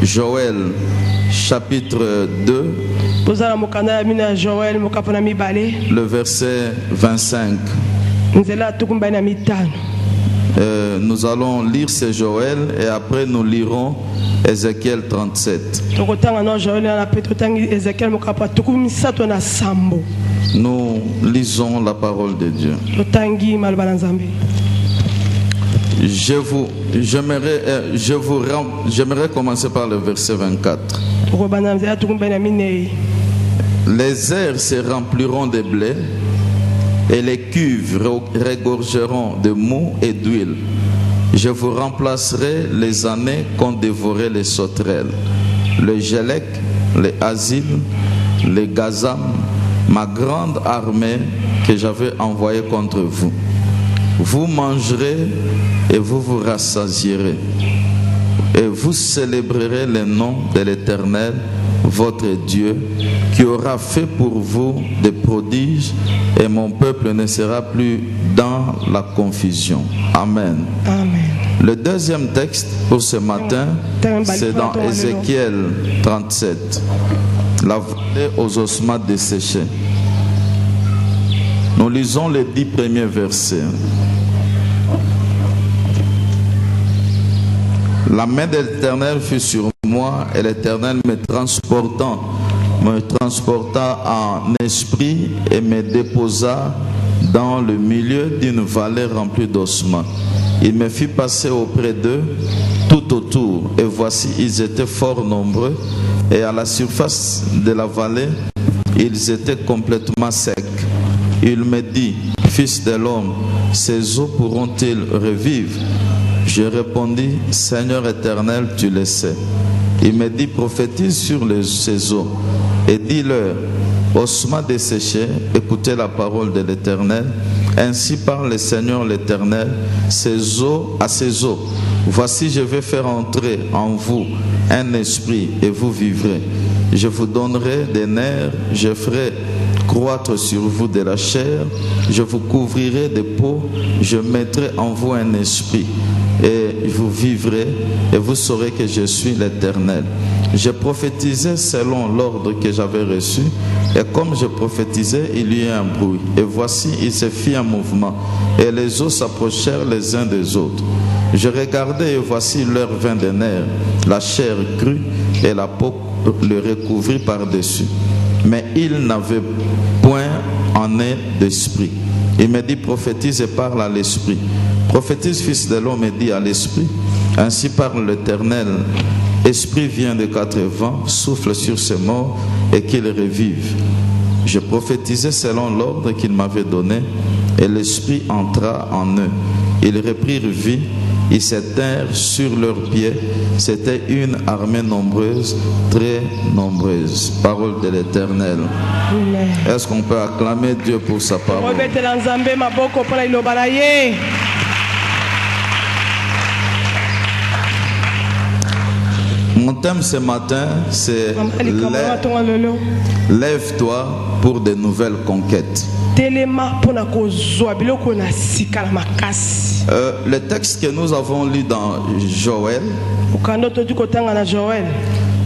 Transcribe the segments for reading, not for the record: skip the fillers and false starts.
Joël chapitre 2, le verset 25. Nous allons lire ce Joël et après nous lirons Ézéchiel 37. Nous lisons la parole de Dieu. J'aimerais commencer par le verset 24. Les airs se rempliront de blé et les cuves regorgeront de mou et d'huile. Je vous remplacerai les années qu'ont dévoré les sauterelles, le gélec, les asiles, les gazam, ma grande armée que j'avais envoyée contre vous. Vous mangerez et vous vous rassasierez. Et vous célébrerez le nom de l'Éternel, votre Dieu, qui aura fait pour vous des prodiges, et mon peuple ne sera plus dans la confusion. Amen. Amen. Le deuxième texte pour ce matin, c'est dans Ézéchiel 37, la vallée aux ossements desséchés. Nous lisons les 10 premiers versets. La main de l'Éternel fut sur moi et l'Éternel me transporta en esprit et me déposa dans le milieu d'une vallée remplie d'ossements. Il me fit passer auprès d'eux tout autour, et voici, ils étaient fort nombreux, et à la surface de la vallée, ils étaient complètement secs. Il me dit, fils de l'homme, ces eaux pourront-ils revivre? Je répondis, Seigneur éternel, tu le sais. Il me dit, prophétise sur ces eaux et dis-leur, ossements desséchés, écoutez la parole de l'Éternel. Ainsi parle le Seigneur l'Éternel, à ces eaux. Voici, je vais faire entrer en vous un esprit et vous vivrez. Je vous donnerai des nerfs, je ferai croître sur vous de la chair, je vous couvrirai de peau, je mettrai en vous un esprit et vous vivrez et vous saurez que je suis l'Éternel. Je prophétisais selon l'ordre que j'avais reçu, et comme je prophétisais, il y eut un bruit. Et voici, il se fit un mouvement, et les eaux s'approchèrent les uns des autres. Je regardais, et voici, leur vint des nerfs, la chair crue, et la peau le recouvrit par-dessus. Mais il n'avait point en eux d'esprit. Il me dit, prophétise et parle à l'esprit. Prophétise, fils de l'homme, et dit à l'esprit, ainsi parle l'Éternel. Esprit vient de 4 vents, souffle sur ces morts et qu'ils revivent. Je prophétisais selon l'ordre qu'il m'avait donné, et l'esprit entra en eux. Ils reprirent vie, ils s'éteinrent sur leurs pieds. C'était une armée nombreuse, très nombreuse. Parole de l'Éternel. Est-ce qu'on peut acclamer Dieu pour sa parole? Mon thème ce matin, c'est lève-toi pour de nouvelles conquêtes. Le texte que nous avons lu dans Joël,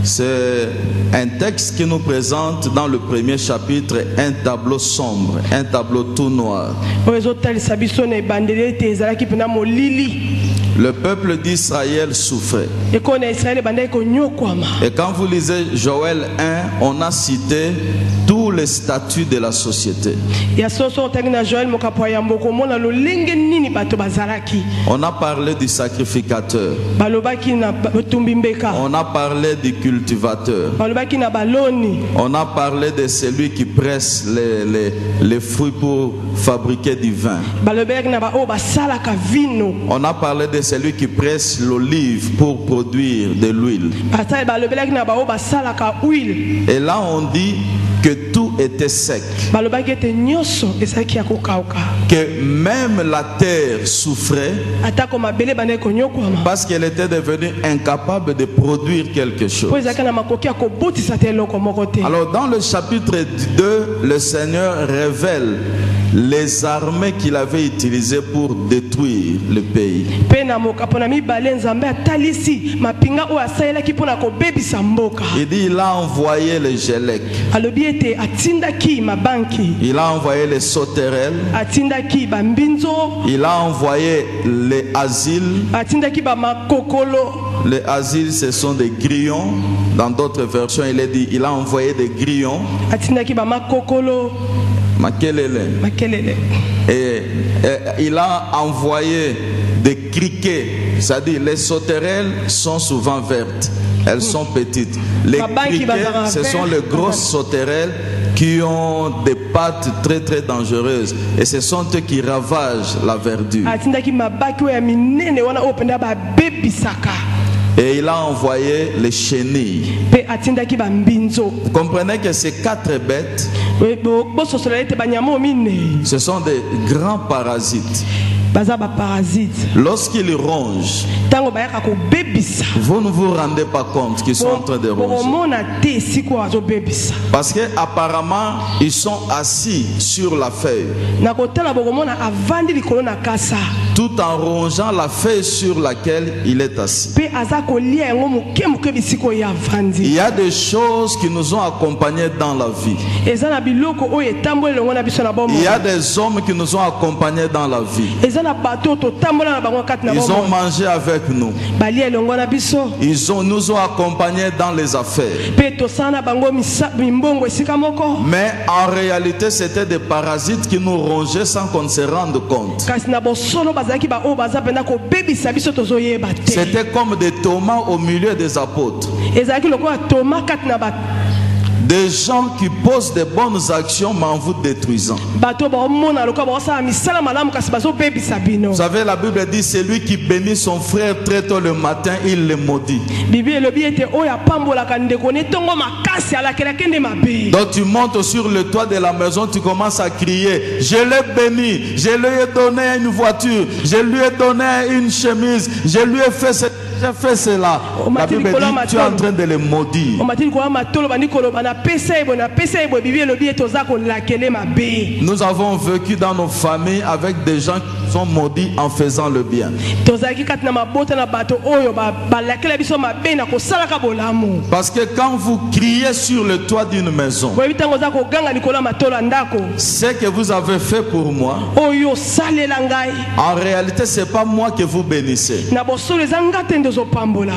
c'est un texte qui nous présente dans le premier chapitre un tableau sombre, un tableau tout noir. Le peuple d'Israël souffrait. Et quand vous lisez Joël 1, on a cité tous les statuts de la société. On a parlé du sacrificateur. On a parlé du cultivateur. On a parlé de celui qui presse les fruits pour fabriquer du vin. On a parlé de celui qui presse l'olive pour produire de l'huile. Et là on dit que tout était sec, que même la terre souffrait parce qu'elle était devenue incapable de produire quelque chose. Alors dans le chapitre 2, le Seigneur révèle les armées qu'il avait utilisées pour détruire le pays. Il dit il a envoyé les Gélec, il a envoyé les sauterelles, il a envoyé les asiles. Les asiles, ce sont des grillons. Dans d'autres versions, il est dit il a envoyé des grillons. Et il a envoyé des criquets. C'est-à-dire les sauterelles sont souvent vertes, elles sont petites. Les criquets, ce sont les grosses sauterelles qui ont des pattes très très dangereuses, et ce sont eux qui ravagent la verdure. Et il a envoyé les chenilles. Vous comprenez que ces 4 bêtes, ce sont des grands parasites. Lorsqu'ils rongent, vous ne vous rendez pas compte qu'ils sont en train de ronger. Parce qu'apparemment, ils sont assis sur la feuille, tout en rongeant la feuille sur laquelle il est assis. Il y a des choses qui nous ont accompagnés dans la vie. Il y a des hommes qui nous ont accompagnés dans la vie. Ils ont mangé avec nous. Ils nous ont accompagnés dans les affaires. Mais en réalité, c'était des parasites qui nous rongeaient sans qu'on se rende compte. C'était comme des tomates au milieu des apôtres. Des gens qui posent de bonnes actions mais en vous détruisant. Vous savez, la Bible dit celui qui bénit son frère très tôt le matin, il le maudit. Donc tu montes sur le toit de la maison, tu commences à crier, je l'ai béni, je lui ai donné une voiture, je lui ai donné une chemise, je lui ai fait ce... J'ai fait cela. La Bible dit tu es en train de le maudire. Nous avons vécu dans nos familles avec des gens qui sont maudits en faisant le bien. Parce que quand vous criez sur le toit d'une maison, ce que vous avez fait pour moi, en réalité ce n'est pas moi que vous bénissez.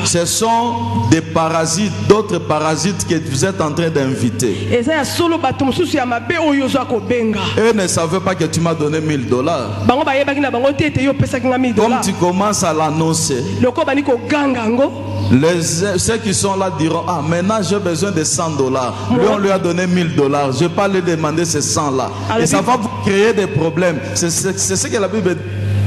Ce sont des parasites, d'autres parasites que vous êtes en train d'inviter. Eux ne savaient pas que tu m'as donné $1000. Comme tu commences à l'annoncer, ceux qui sont là diront, ah maintenant j'ai besoin de $100. Lui on lui a donné $1000. Je ne vais pas lui demander ces 100 là. Et ça va vous créer des problèmes. C'est ce que la Bible dit.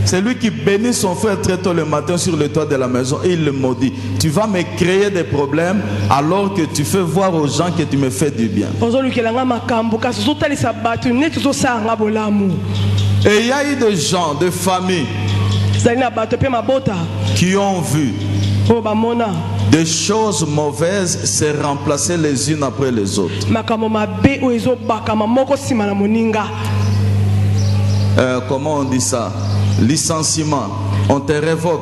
C'est lui qui bénit son frère très tôt le matin sur le toit de la maison et il le maudit. Tu vas me créer des problèmes alors que tu fais voir aux gens que tu me fais du bien. Et il y a eu des gens, des familles qui ont vu des choses mauvaises se remplacer les unes après les autres. Comment on dit ça? Licenciement, on te révoque,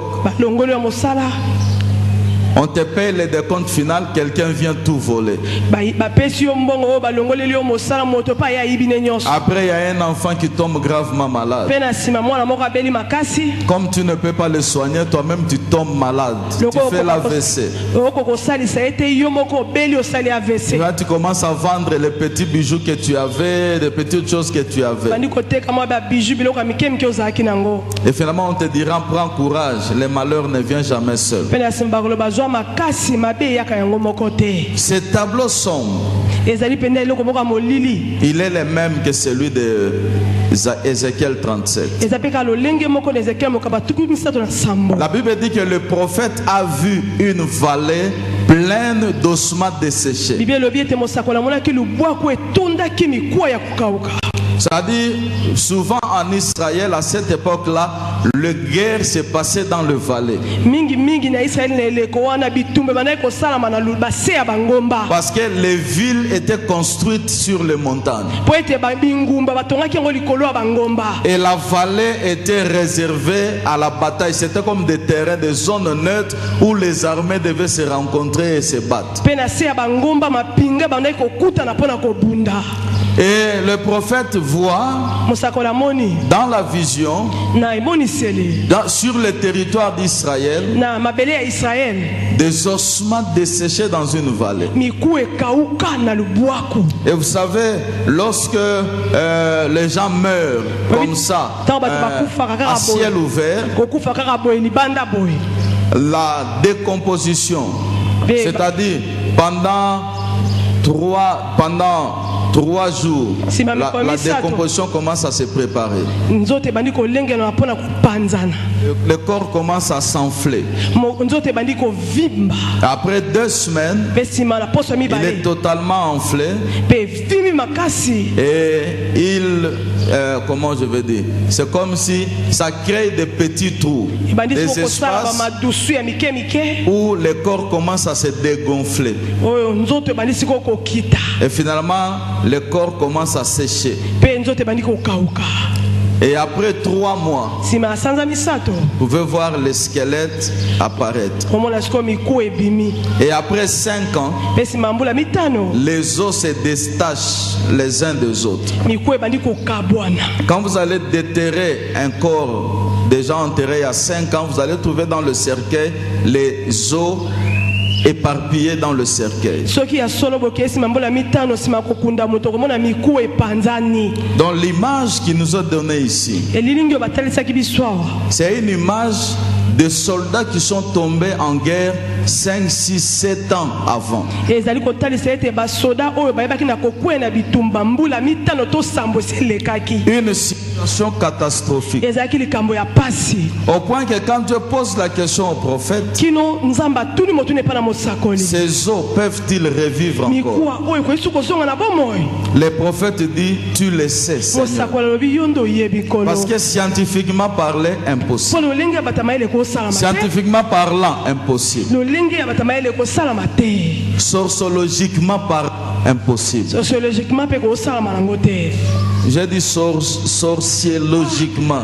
on te paye le décompte final, quelqu'un vient tout voler. Après il y a un enfant qui tombe gravement malade. Comme tu ne peux pas le soigner, toi-même tu tombes malade. Tu fais l'AVC. Là tu commences à vendre les petits bijoux que tu avais, les petites choses que tu avais. Et finalement on te dira prends courage, les malheurs ne viennent jamais seuls. Ces tableaux sombres, il est le même que celui de Ézéchiel 37. La Bible dit que le prophète a vu une vallée pleine d'ossements desséchés. C'est-à-dire, souvent en Israël, à cette époque-là, la guerre s'est passée dans le vallée. Parce que les villes étaient construites sur les montagnes. Et la vallée était réservée à la bataille. C'était comme des terrains, des zones neutres où les armées devaient se rencontrer et se battre. Et le prophète voit dans la vision, sur le territoire d'Israël, des ossements desséchés dans une vallée. Et vous savez, lorsque les gens meurent comme ça, à ciel ouvert, la décomposition, c'est-à-dire pendant 3 jours, la décomposition commence à se préparer. Le corps commence à s'enfler. Après 2 semaines, il est totalement enflé. Et comment je veux dire, c'est comme si ça crée des petits trous, des espaces où le corps commence à se dégonfler. Et finalement, le corps commence à sécher. Et après 3 mois, vous pouvez voir les squelettes apparaître. Et après 5 ans, les os se détachent les uns des autres. Quand vous allez déterrer un corps déjà enterré il y a 5 ans, vous allez trouver dans le cercueil les os éparpillés dans le cercueil. Dans l'image qui nous est donnée ici, c'est une image de soldats qui sont tombés en guerre 5, 6, 7 ans avant. Une situation catastrophique. Au point que quand Dieu pose la question au prophète, ces os peuvent-ils revivre encore? Le prophète dit, tu le sais, Seigneur. Parce que scientifiquement parlant, impossible. Scientifiquement parlant, impossible. Sociologiquement parlant, impossible. J'ai dit sociologiquement.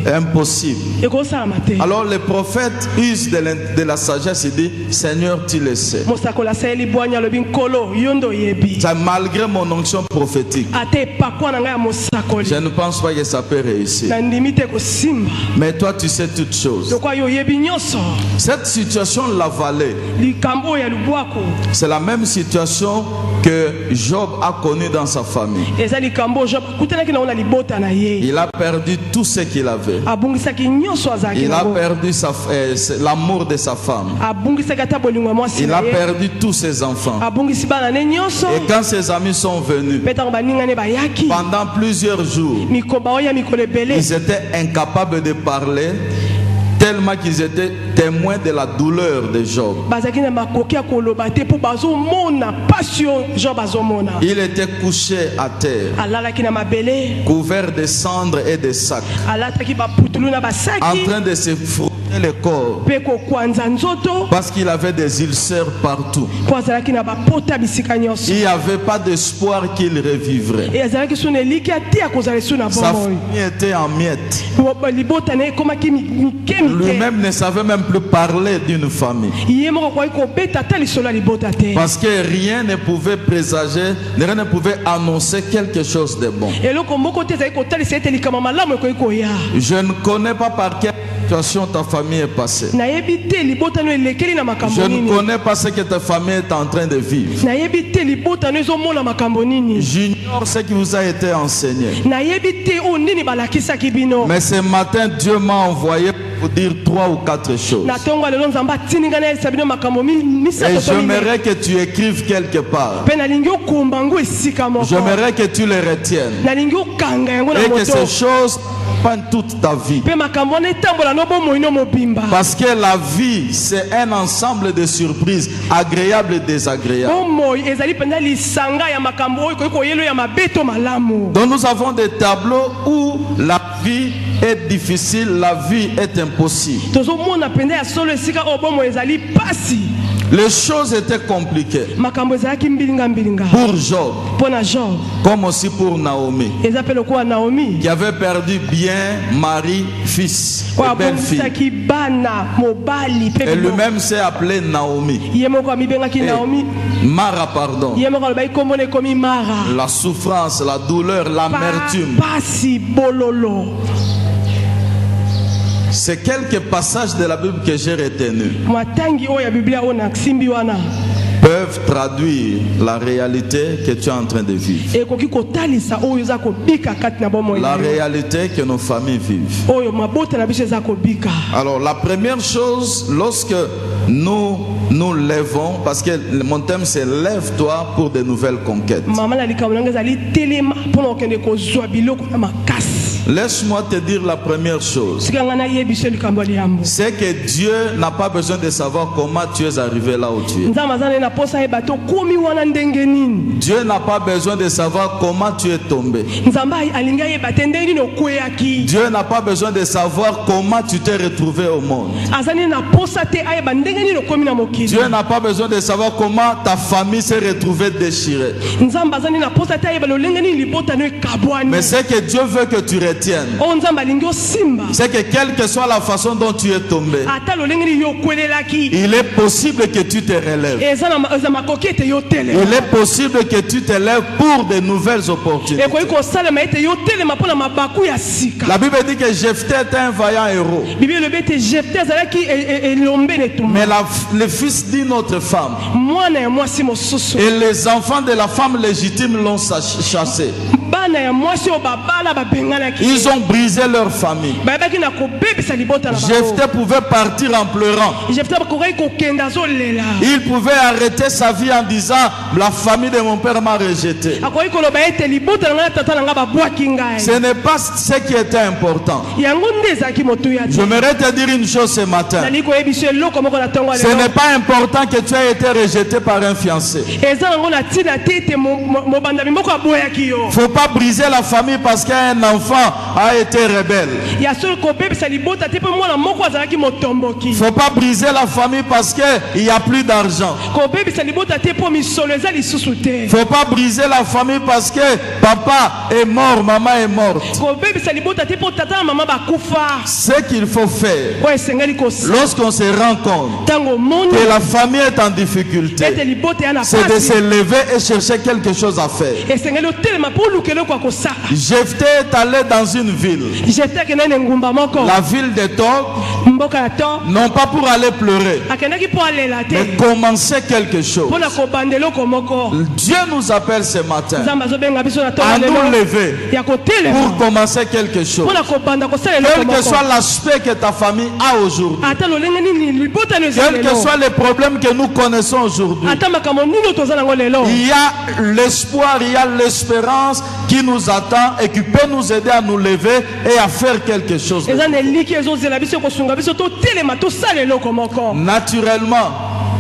Impossible. Alors le prophète use de la sagesse et dit, Seigneur, tu le sais. Malgré mon onction prophétique, je ne pense pas que ça peut réussir. Mais toi, tu sais toutes choses. Cette situation, la vallée, c'est la même situation que Job a connue dans sa famille. Il a perdu tout ce qu'il avait. Il a perdu l'amour de sa femme. Il a perdu tous ses enfants. Et quand ses amis sont venus, pendant plusieurs jours, ils étaient incapables de parler, tellement qu'ils étaient témoins de la douleur de Job. Il était couché à terre, couvert de cendres et de sacs, en train de se frotter le corps, parce qu'il avait des ulcères partout. Il n'y avait pas d'espoir qu'il revivrait. Sa famille était en miettes. Lui-même ne savait même plus parler d'une famille. Parce que rien ne pouvait présager, rien ne pouvait annoncer quelque chose de bon. Je ne connais pas par quelle situation ta famille est passée. Je ne connais pas ce que ta famille est en train de vivre. J'ignore ce qui vous a été enseigné. nayebi te o nini balakisaki bino. Mais ce matin, Dieu m'a envoyé pour dire 3 ou 4 choses. na tongo lelo nzamba atindinga na elisa bino makambo misato. Et j'aimerais que tu écrives quelque part. pe nalingi okumba ngo esika moko. J'aimerais que tu les retiennes. nalingi okanga yango na Et que moto. ces choses prennent toute ta vie. pe makambo wana etambola no bomoi no mobimba. Parce que la vie, c'est un ensemble de surprises, agréables et désagréables. bomoi ezali penza lisanga ya makambo oyo koki koyelo ya mabeto malamu. Donc nous avons des tableaux où la vie est difficile, la vie est impossible. tozomona penza ya solo esika oyo bomoi ezali pasi. Les choses étaient compliquées makambo ezalaki mbilinga pour Job, mpona Job. comme aussi pour Naomi, eza pe lokola Naomi qui avait perdu bien mari, fils oyo et belle-fille. abongisaki bana mobali pe Et biloko. lui-même s'est appelé Naomi. ye moko amibengaki Naomi. Mara, pardon. ye moko alobaki kombo na ekomi Mara. La souffrance, la douleur, l'amertume. pasi bololo. C'est quelques passages de la Bible que j'ai retenus. matangi oyo ya biblia oyo nasimbi wana Peuvent traduire la réalité que tu es en train de vivre. ekoki kotalisa oyo eza kobika kati na bomoi La na yo. réalité que nos familles vivent. oyo mabota na biso eza kobika. Alors la première chose, lorsque nous nous lèvons, parce que mon thème c'est lève-toi pour de nouvelles conquêtes. mama na likambo nanga ezali telema mpona kokende kozwa biloko na makasi. Laisse-moi te dire la première chose. sika nga nayebiso likambo ya liambo. C'est que Dieu n'a pas besoin de savoir comment tu es arrivé là où tu es. nzambe aza nde na posa yeba te okomi wana ndenge nini. Dieu n'a pas besoin de savoir comment tu es tombé. nzambe alingi ayeba te ndenge nini okweyaki. Dieu n'a pas besoin de savoir comment tu t'es retrouvé au monde. aza nde na posa te ayeba ndenge nini okomi na mokili. Dieu n'a pas besoin de savoir comment ta famille s'est retrouvée déchirée. nzambe aza nde na posa te ayeba lolenge nini libota no ekabwani. Mais ce que Dieu veut que tu retiennes, oyo nzambe alingi osimba. c'est que quelle que soit la façon dont tu es tombé, ata lolenge nini yo okwelelaki. il est possible que tu te relèves. eza makoki ete yo telema. Il est possible que tu te lèves pour de nouvelles opportunités. ekoki kosalema ete yo telema mpona mabaku ya sika. La Bible dit que Jephthé était un vaillant héros. bible elobi ete jefte azalaki elombe na etumba. Mais le fils d'une autre femme mwana ya mwasi mosusu. et les enfants de la femme légitime l'ont chassé. bana ya mwasi oyo babala babenganaki. Ils ont brisé leur famille. bayebaki na kobebisa libota na bango. Jephthé pouvait partir en pleurant. jefte bakokaki kokenda azolela. Il pouvait arrêter sa vie en disant la famille de mon père m'a rejeté. akoki koloba ete libota na ngai na tata na ngai babwaki ngai. Ce n'est pas ce qui était important. yango nde ezalaki motuya te. J'aimerais te dire une chose ce matin. nali koyebiso eloko moko na ntongo ya Ce lelo. n'est pas important que tu aies été rejeté par un fiancé. eza nango na ntina te ete mobandami moko aboyaki yo. Faut pas briser la famille parce qu'un enfant a été rebelle. ya solo kobebisa libota te mpe mwana moko azalaki motomboki. Faut pas briser la famille parce qu'il n'y a plus d'argent. kobebisa libota te mpo misolo eza lisusu te. Faut pas briser la famille parce que papa est mort, maman est morte. kobebisa libota te mpo tata na mama bakufa. Ce qu'il faut faire oyo esengeli kosala lorsqu'on se rend compte ntango omoni que la famille est en difficulté, ete libota ya na c'est de se pasi lever et chercher quelque chose à faire. esengeli otelema mpo oluka eloko ya kosala. Jephthé est allé dans une ville, jefte akendaki na engumba moko la ville de Tob, mboka ya to non pas pour aller pleurer, akendaki mpo alela te mais commencer quelque chose. mpo na kobanda eloko moko. Dieu nous appelle ce matin nzambe azobenga biso na à ntongo nous lelo lever ya kotelema pour commencer quelque chose. mpo na kobanda kosala eloko Quel que moko. soit l'aspect que ta famille a aujourd'hui, ata lolenge nini libota no eza quels que lelo soient les problèmes que nous connaissons aujourd'hui, ata makambo nini toza nango lelo il y a l'espoir, il y a l'espérance qui nous attend et qui peut nous aider à nous lever et à faire quelque chose. eza na eliki ezozela biso kosunga biso totelema tosala eloko moko Naturellement,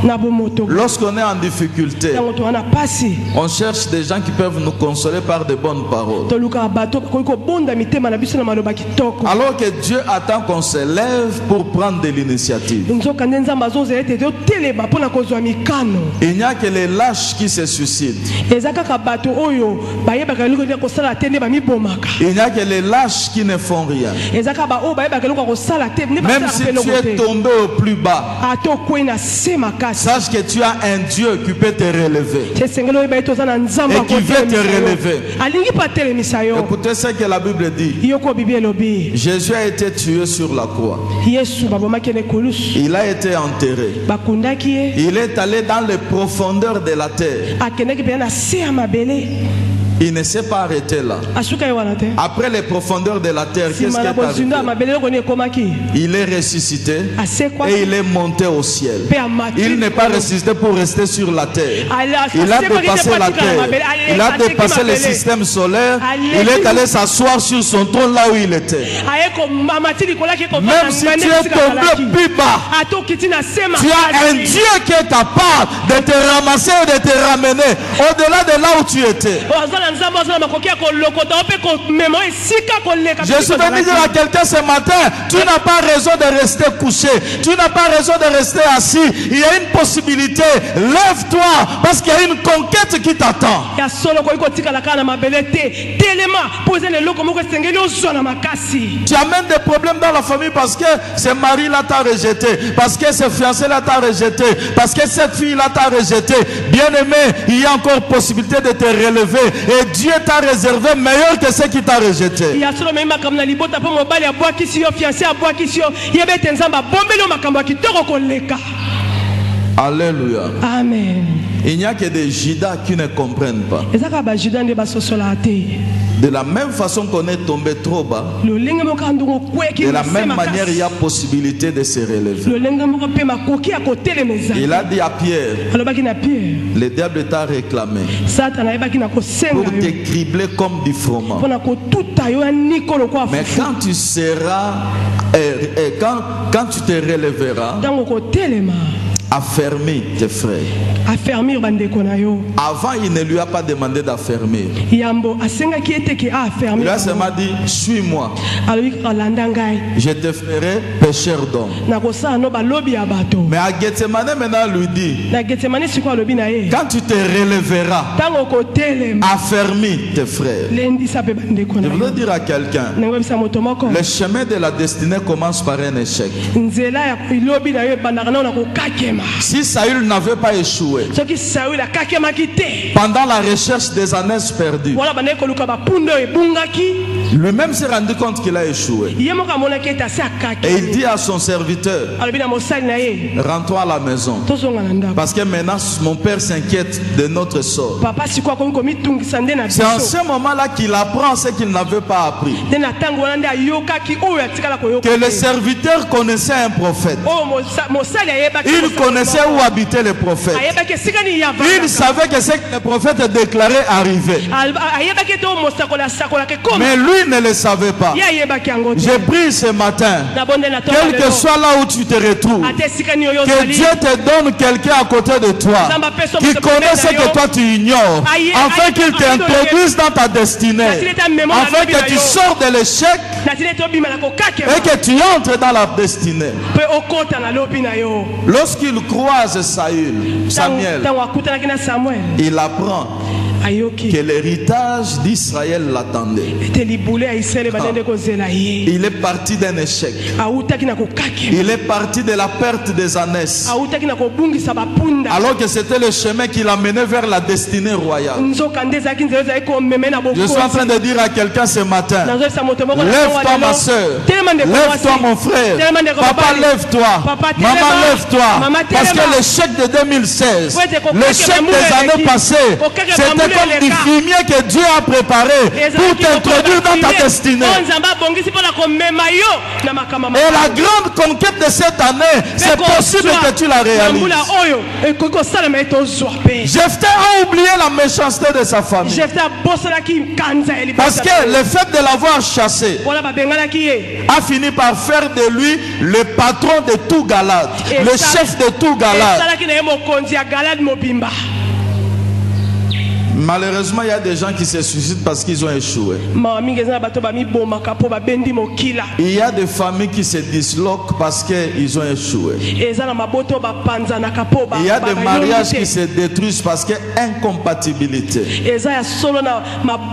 na bomoto. lorsqu'on est en difficulté, ntango toza na pasi on cherche des gens qui peuvent nous consoler par de bonnes paroles. tolukaka bato bakoki kobonda mitema na biso na maloba kitoko. Alors que Dieu attend qu'on se lève pour prendre de l'initiative. nzoka nde nzambe azozela ete totelema mpo na kozwa mikano. Il n'y a que les lâches qui se suicident. eza kaka bato oyo bayebaka eloko ya kosala te nde bamibomaka. Il n'y a que les lâches qui ne font rien. eza kaka baoyo bayebaka eloko ya kosala te nde Même basalaka si mpe tu eloko es te. tombé au plus bas, ata okwei na se makasi sache que tu as un Dieu qui peut te relever. esengeli oyeba ete oza na nzambe Et qui veut te relever. alingi mpe atelemisa yo. Écoutez ce que la Bible dit. yoko bibi elobi Jésus a été tué sur la croix. yesu babomaki na ekolusu Il a été enterré. bakundaki ye Il est allé dans les profondeurs de la terre. akendaki mpenza na se ya mabele Il ne s'est pas arrêté là. asuka ye wana te Après les profondeurs de la terre, qu'est-ce qui nsima na est bozindo ya arrivé? mabele eloko nini ekomaki Il est ressuscité asekwa et il est monté au ciel. mpe amati Il n'est pas ressuscité pour rester sur la terre. Il a asekwaki te dépassé po la atikala na terre. mabele Il a ateki dépassé le mabele système solaire. Allez. Il est allé s'asseoir sur son trône là où il était. aye amati likolo aki Même si tu es tombé plus bas, ata okiti na se tu as un Dieu qui est capable de te ramasser et de te ramener au-delà de là où tu étais. oza na nzambe oza na makoki ya kolokota o mpe komema esika koleka Je suis venu dire à quelqu'un ce matin, tu n'as pas raison de rester couché, tu n'as pas raison de rester assis. Il y a une possibilité, lève-toi parce qu'il y a une conquête qui t'attend. ya solo koki kotikala kaka na mabele te telema mpo eza na eloko moko esengeli ozwa na makasi Tu amènes des problèmes dans la famille parce que ce mari-là t'a rejeté, parce que ce fiancé-là t'a rejeté, parce que cette fille-là t'a rejeté. Bien-aimé, il y a encore possibilité de te relever et Dieu t'a réservé meilleur que ce qui t'a rejeté. ya solo memi makambo na libota mpo mobali abwakisi yo fiancé abwakisi yo yeba ete nzambe abombeli yo makambo ya kitoko koleka Alléluia. amen Il n'y a que des Judas qui ne comprennent pas. eza kaka bajuda nde basosola te De la même façon qu'on est tombé trop bas, lolenge moko ya ndongo okweki de la na se même manière, il y makasi a possibilité de se relever. lolenge moko mpe makoki ya kotelema ezali Il a dit à Pierre, alobaki na pierre le diable t'a réclamé satana ayebaki na pour kosenga yo te cribler comme du froment. mpo na kotuta yo ya niko lokwa Mais fufu quand tu seras, quand tu te relèveras, ntango kotelema affermis tes frères. afermir bandeko na yo Avant, il ne lui a pas demandé d'affermir. yambo asengaki ete ke Il afermir a seulement dit, suis-moi, alobi kaka landa ngai je te ferai pécheur d'homme. nakosala no balobi ya bato Mais à Gethsemane maintenant lui dit, na getsemane sikoyo alobi na ye quand tu te relèveras, ntango kotelema affermis tes frères. lendisa mpe bandeko Je na voudrais yo dire à quelqu'un, nangobisa moto moko le chemin de la destinée commence par un échec. nzela ya ilobi na yo ebandaka nao na kokakema Si Saül n'avait pas échoué, soki sauli akakemaki te pendant la recherche des années perdues, wana bandaki koluka bapunda oyo ebungaki lui-même s'est rendu compte qu'il a échoué. ye moko amonaki ete asi Et il akaki dit à son serviteur, alobi na mosali na ye rentre-toi à la maison. tozonga na ndako Parce que maintenant, mon père s'inquiète de notre sort. papa sikoyo akomi komitungisa nde na C'est en biso ce moment-là qu'il apprend ce qu'il n'avait pas appris. nde na ntango wana nde ayokaki oyo atikala koyoka Que le te. serviteur connaissait un prophète. oyo mosali ayebaki Il connaissait où habitait le prophète. ayebaki esika nini Il savait que ce que le prophète déclarait arrivait. ayebaki ete oyo mosakola asakolaka ekoma Mais lui ne le savait pas. ye ayebaki yango te J'ai pris ce matin, na bonde na to quel que soit là où tu te retrouves, ate esika nini oyo que ozali Dieu te donne quelqu'un à côté de toi qui connaît ce que toi tu ignores, afin qu'il t'introduise dans ta destinée, afin que tu sors de l'échec natili ete obima na kokakema et que tu entres dans la destinée. mpe okota na lobi na yo Lorsqu'il croise Samuel, ntango akutanaki na samuel il apprend ayoki que l'héritage d'Israël l'attendait. ete libule ya israele bandende kozela ye Il est parti d'un échec. awutaki na kokakema Il est parti de la perte des ânesses. awutaki na kobungisa bapunda Alors que c'était le chemin qui l'amenait vers la destinée royale. nzoka nde ezalaki nzela ezalaki komeme na Je suis en train bokonzi de dire à quelqu'un ce matin, nazolisa moto moko na lève-toi ntango ma lelo. soeur, Telema ndeko lève-toi mwasi. mon frère, Telema ndeko papa mobali. lève-toi, Papa, telema. maman lève-toi, Mama, parce telema. que l'échec de 2016, Ouais, c'est qu'on l'échec crée que des la années moule passées, Kokeke c'était bamboule comme les du cas. fumier que Dieu a préparé pour t'introduire dans ta destinée. oyo nzambe abongisi mpo na komema yo na makambo Et la grande conquête de cette année, c'est possible que tu la réalises. mbula oyo ekoki kosalema ete ozwa mpe Jephthé a oublié la méchanceté de sa famille. jefte abosanaki nkanza ya Parce libota que le fait de l'avoir chassé wana babenganaki ye a fini par faire de lui le patron de tout Galade, le chef de tout Galade. esalaki na ye mokonzi ya galade mobimba Malheureusement, il y a des gens qui se suicident parce qu'ils ont échoué. mawa mingi eza na bato bamibomaka mpo babendi mokila Il y a des familles qui se disloquent parce qu'ils ont échoué. eza na mabota oyo bapanzanaka mpo Il y a des mariages qui se détruisent parce qu'il y a incompatibilité. eza ya solo na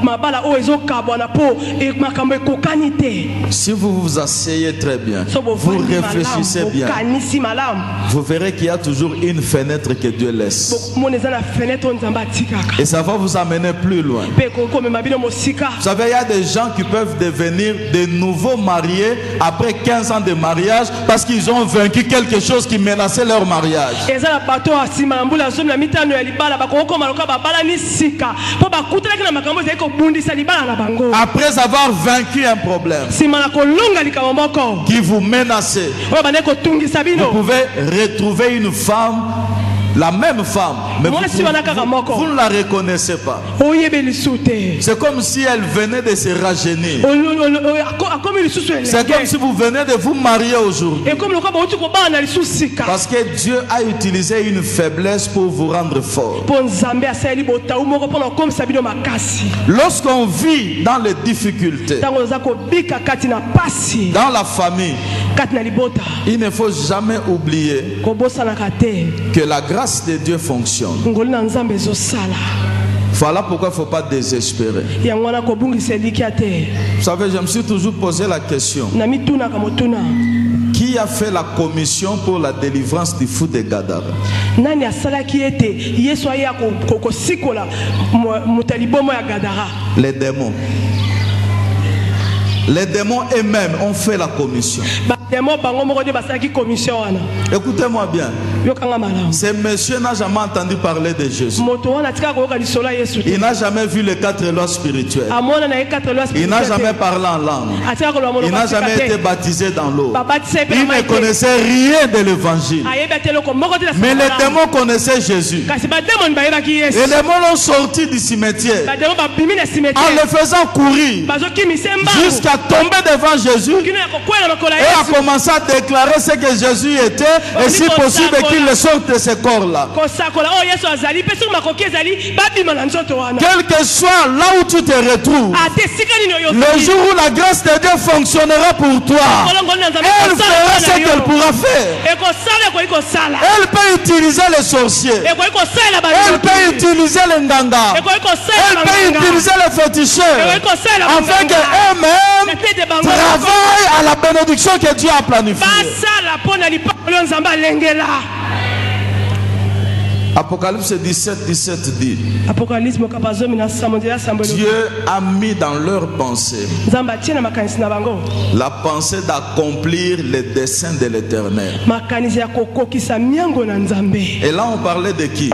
mabala oyo ezokabwana mpo makambo ekokani te Si vous vous asseyez très bien, so vous réfléchissez bien, bokanisi malamu vous verrez qu'il y a toujours une fenêtre que Dieu laisse. bokomona eza na fenêtre oyo nzambe atikaka Et ça va va vous amener plus loin. Vous savez, il y a des gens qui peuvent devenir de nouveaux mariés après 15 ans de mariage parce qu'ils ont vaincu quelque chose qui menaçait leur mariage. Après avoir vaincu un problème qui vous menaçait, vous pouvez retrouver une femme, la même femme, mais vous ne la reconnaissez pas. C'est comme si elle venait de se rajeunir. C'est comme si vous venez de vous marier aujourd'hui. Parce que Dieu a utilisé une faiblesse pour vous rendre fort. Lorsqu'on vit dans les difficultés, dans la famille, il ne faut jamais oublier que la grâce de Dieu fonctionne. Voilà pourquoi il ne faut pas désespérer. Vous savez, je me suis toujours posé la question: qui a fait la commission pour la délivrance du fou de Gadara? Les démons. Les démons eux-mêmes ont fait la commission. Écoutez-moi bien. Ce monsieur n'a jamais entendu parler de Jésus. Il n'a jamais vu les 4 lois spirituelles. Il n'a jamais parlé en langue. Il n'a jamais été baptisé dans l'eau. Il ne connaissait rien de l'évangile. Mais les démons connaissaient Jésus. Les démons l'ont sorti du cimetière en le faisant courir jusqu'à tomber devant Jésus et a commencé à déclarer ce que Jésus était et si possible qu'il le sorte de ce corps-là. Quel que soit là où tu te retrouves, le jour où la grâce de Dieu fonctionnera pour toi, elle fera ce qu'elle pourra faire. Elle peut utiliser les sorciers, elle peut utiliser les nganga, elle peut utiliser les féticheurs afin qu'eux-mêmes travaillent à la bénédiction que Dieu a planifiée. Apocalypse 17 dit: Dieu a mis dans leur pensée la pensée d'accomplir les desseins de l'Éternel. Et là on parlait de qui?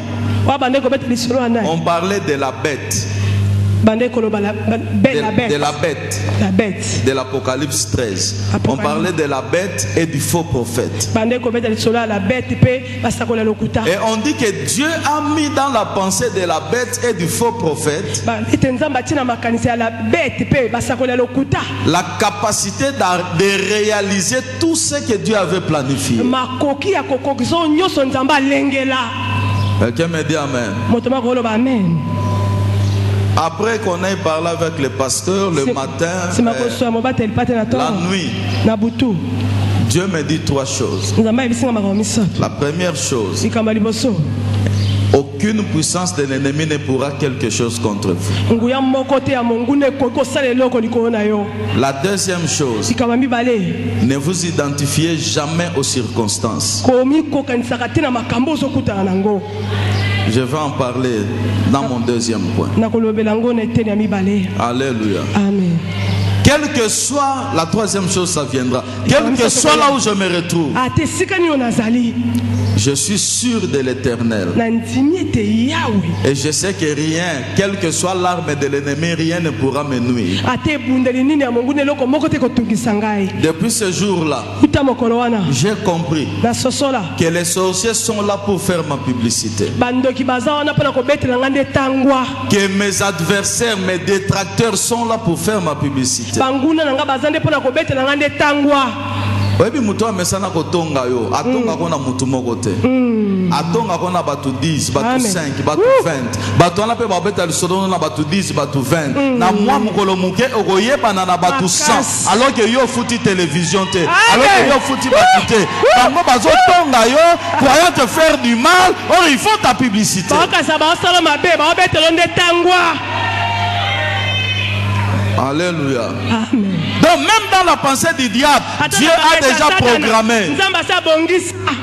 On parlait de la bête. De la bête de l'Apocalypse 13. On parlait de la bête et du faux prophète. Et on dit que Dieu a mis dans la pensée de la bête et du faux prophète la capacité de réaliser tout ce que Dieu avait planifié. Quelqu'un me dit Amen. Après qu'on ait parlé avec les pasteurs le matin, la nuit, Dieu me dit 3 choses. La première chose: aucune puissance de l'ennemi ne pourra quelque chose contre vous. La deuxième chose: ne vous identifiez jamais aux circonstances. Je vais en parler dans mon deuxième point. Alléluia. Amen. Quelle que soit la troisième chose, ça viendra. Quel que soit là où je me retrouve, je suis sûr de l'Éternel. Et je sais que rien, quelle que soit l'arme de l'ennemi, rien ne pourra me nuire. Depuis ce jour-là, j'ai compris que les sorciers sont là pour faire ma publicité. Que mes adversaires, mes détracteurs sont là pour faire ma publicité. Webi mutu amesana kotonga yo atonga kona mutu moko te atonga kona batu 10 batu 5 batu 20 batu ana pe babeta lisodo na batu 10 batu 20 na mwa mukolo muke okoyeba na batu 100 alors que yo futi télévision te alors que yo futi batu te bango bazo tonga yo croyant te faire du mal. Or il faut ta publicité. Alléluia. Amen. Donc même dans la pensée du diable, Dieu a déjà programmé.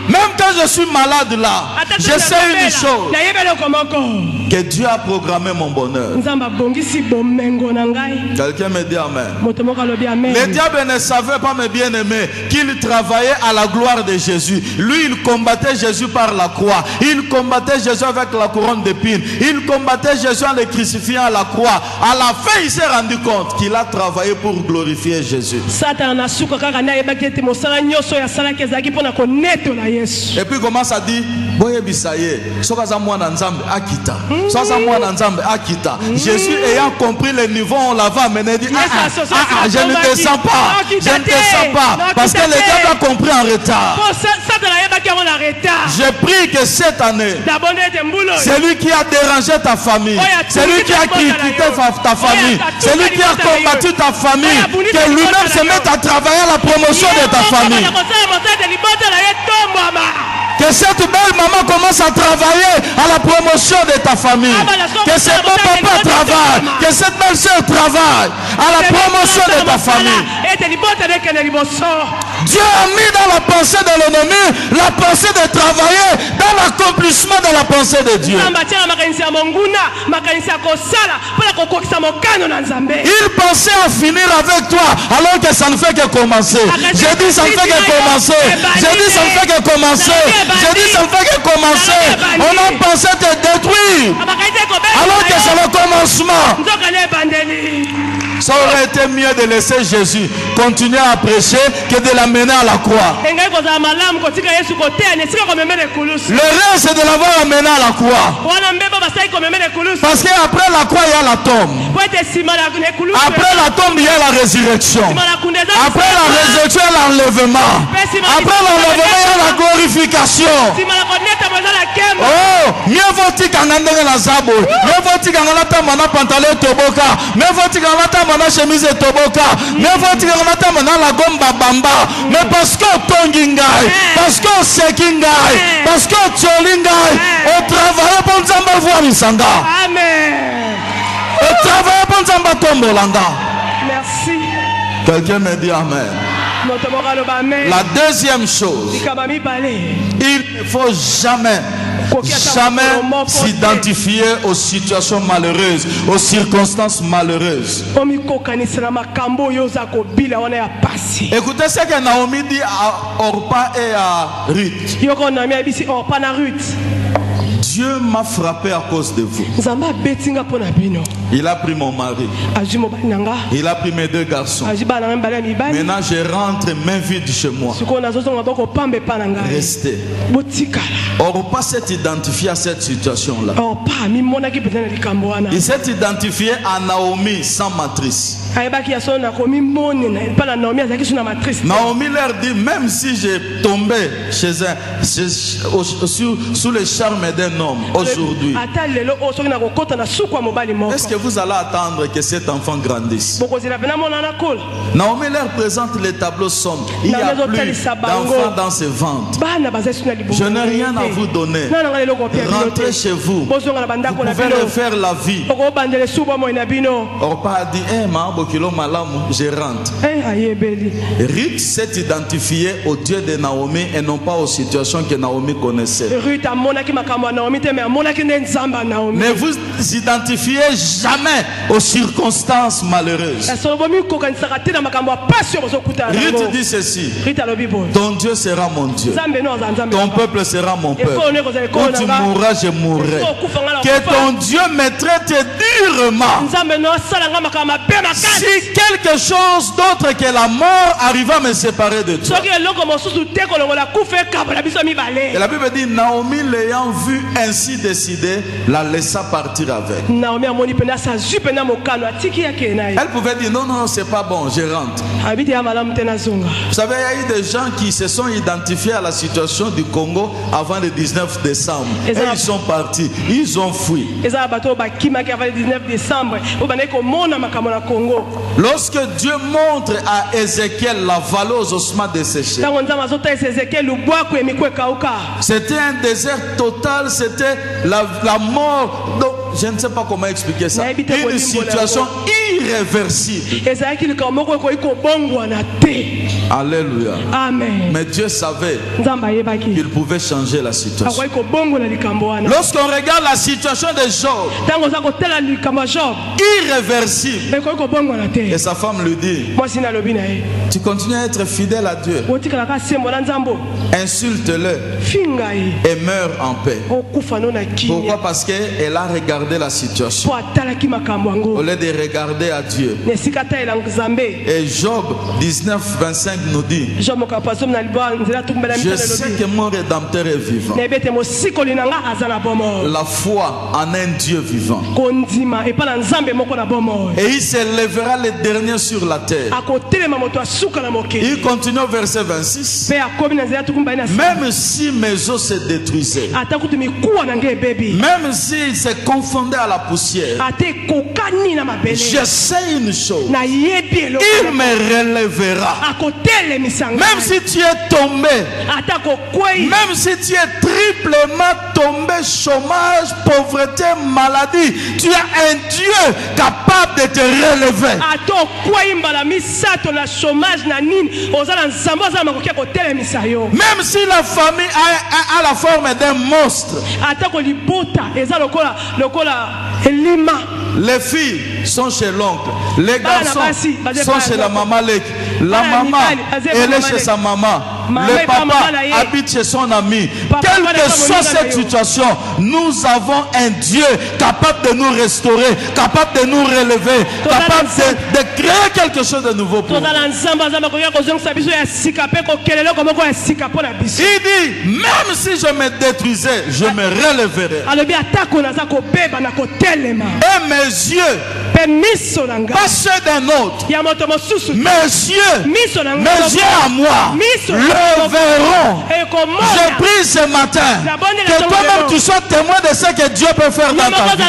Même quand je suis malade là, je sais une chose, que Dieu a programmé mon bonheur. Quelqu'un me dit amen. Le diable ne savait pas, mes bien-aimés, qu'il travaillait à la gloire de Jésus. Lui, il combattait Jésus par la croix. Il combattait Jésus avec la couronne d'épines. Il combattait Jésus en le crucifiant à la croix. À la fin, il s'est rendu compte qu'il a travaillé pour glorifier Jésus. Et puis il commence à dire, Jésus ayant compris le niveau, on l'avait amené, dit, je ne descends pas, je ne descends pas, parce que le diable a compris en retard. Je prie que cette année, celui qui a dérangé ta famille, celui qui a critiqué ta famille, celui qui a combattu ta famille, que lui-même se mette à travailler à la promotion de ta famille. Que cette belle maman commence à travailler à la promotion de ta famille. Que ce beau papa travaille. Que cette belle soeur travaille à la promotion de ta famille. Dieu a mis dans la pensée de l'ennemi la pensée de travailler dans l'accomplissement de la pensée de Dieu. Il pensait à finir avec toi alors que ça ne fait que commencer. J'ai dit ça ne fait que commencer. J'ai dit ça ne fait que commencer. J'ai dit ça ne fait que commencer. On a pensé te détruire alors que c'est le commencement. Ça aurait été mieux de laisser Jésus continuer à prêcher que de l'amener à la croix. Le rêve, c'est de l'avoir amené à la croix. Parce qu'après la croix, il y a la tombe. Après la tombe, il y a la résurrection. Après la résurrection, il y a l'enlèvement. Après l'enlèvement, il y a la glorification. Oh, mieux vaut-il qu'en ait la zabo. Mieux vaut-il qu'en ait la pantalon toboka. Mieux vaut-il qu'en ait la chemise toboka. Mieux vaut-il qu'en ait la gomba bamba. Mais parce que tongingai, parce que sekingai, parce que tcholingai, on travaille pour Nzamba voir Nisanga. Amen. On travaille pour Nzamba tombolanga. Merci. Quelqu'un me dit amen. La deuxième chose, il ne faut jamais s'identifier aux situations malheureuses, aux circonstances malheureuses. Écoutez ce que Naomi dit à Orpa et à Ruth. Dieu m'a frappé à cause de vous. Il a pris mon mari. Il a pris mes deux garçons. Maintenant je rentre main vide chez moi. Restez. Orpa s'est identifié à cette situation-là. Il s'est identifié à Naomi sans matrice. Naomi leur dit, même si j'ai tombé sous le charme d'un homme aujourd'hui, est-ce que vous allez attendre que cet enfant grandisse? Naomi leur présente les tableaux sombres. Il n'y a plus d'enfants dans ce ventre. Je n'ai rien à vous donner. Rentrez chez vous. Vous pouvez refaire la vie. Orpa a dit, je rentre. Ruth s'est identifié au Dieu de Naomi et non pas aux situations que Naomi connaissait. Ne vous identifiez jamais aux circonstances malheureuses. Ruth dit ceci: ton Dieu sera mon Dieu, ton peuple sera mon peuple. Quand tu mourras, je mourrai. Que ton Dieu me traite durement. Si quelque chose d'autre que la mort arrive à me séparer de toi. Et la Bible dit, Naomi l'ayant vu ainsi décidé, la laissa partir avec. Elle pouvait dire, non, non, c'est pas bon, je rentre. Vous savez, il y a eu des gens qui se sont identifiés à la situation du Congo avant le 19 décembre. Et ils sont partis, ils ont fui. Lorsque Dieu montre à Ézéchiel la vallée aux ossements desséchés, c'était un désert total, c'était la mort. Donc, je ne sais pas comment expliquer ça. Une situation irréversible. Alléluia. Amen. Mais Dieu savait qu'il pouvait changer la situation. Lorsqu'on regarde la situation de Job, irréversible, et sa femme lui dit, tu continues à être fidèle à Dieu, insulte-le et meurs en paix. Pourquoi? Parce qu'elle a regardé la situation au lieu de regarder à Dieu. Et Job 19:25 nous dit, je sais que mon Rédempteur est vivant. La foi en un Dieu vivant. Et il se lèvera le dernier sur la terre. Il continue au verset 26. Même si mes os se détruisaient, même s'ils se confondaient à la poussière, je sais une chose, il me relèvera. Même si tu es tombé, même si tu es triplement tombé, chômage, pauvreté, maladie, tu as un Dieu capable de te relever. Même si la famille a la forme d'un monstre, les filles sont chez l'oncle, les garçons sont chez la maman, la maman elle est chez sa maman, le papa habite chez son ami. Quelle que soit cette situation, nous avons un Dieu capable de nous restaurer, capable de nous relever, capable de créer quelque chose de nouveau pour nous. Il dit, même si je me détruisais, je me relèverai. Et mes yeux, pas ceux d'un autre, mes yeux à moi le verront. Je prie ce matin que toi-même tu sois témoin de ce que Dieu peut faire dans ta vie.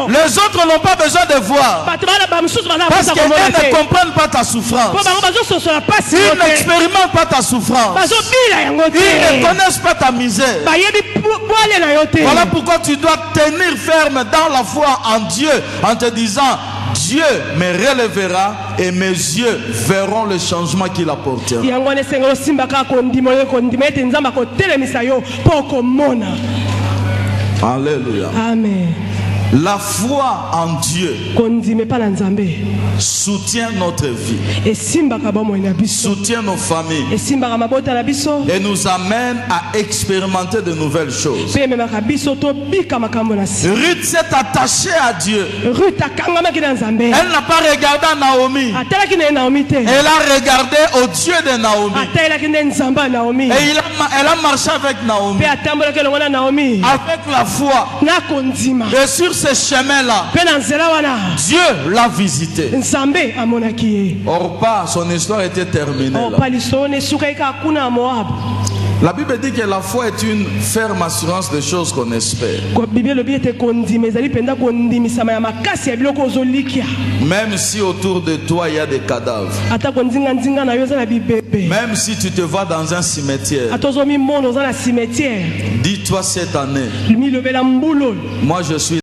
Les autres n'ont pas besoin de voir, parce qu'ils ne comprennent pas ta souffrance, ils n'expérimentent pas ta souffrance, ils ne connaissent pas ta misère. Voilà pourquoi tu dois tenir ferme dans la foi en Dieu, en te disant, Dieu me relèvera et mes yeux verront le changement qu'il apportera. Alléluia. Amen. La foi en Dieu soutient notre vie, soutient nos familles et nous amène à expérimenter de nouvelles choses. Ruth s'est attachée à Dieu. Elle n'a pas regardé à Naomi, elle a regardé au Dieu de Naomi. Et elle a marché avec Naomi, avec la foi. Et sur ce chemin-là, Dieu l'a visité. Orpa, son histoire était terminée là. La Bible dit que la foi est une ferme assurance des choses qu'on espère. Même si autour de toi il y a des cadavres, même si tu te vois dans un cimetière, dis-toi cette année, moi je suis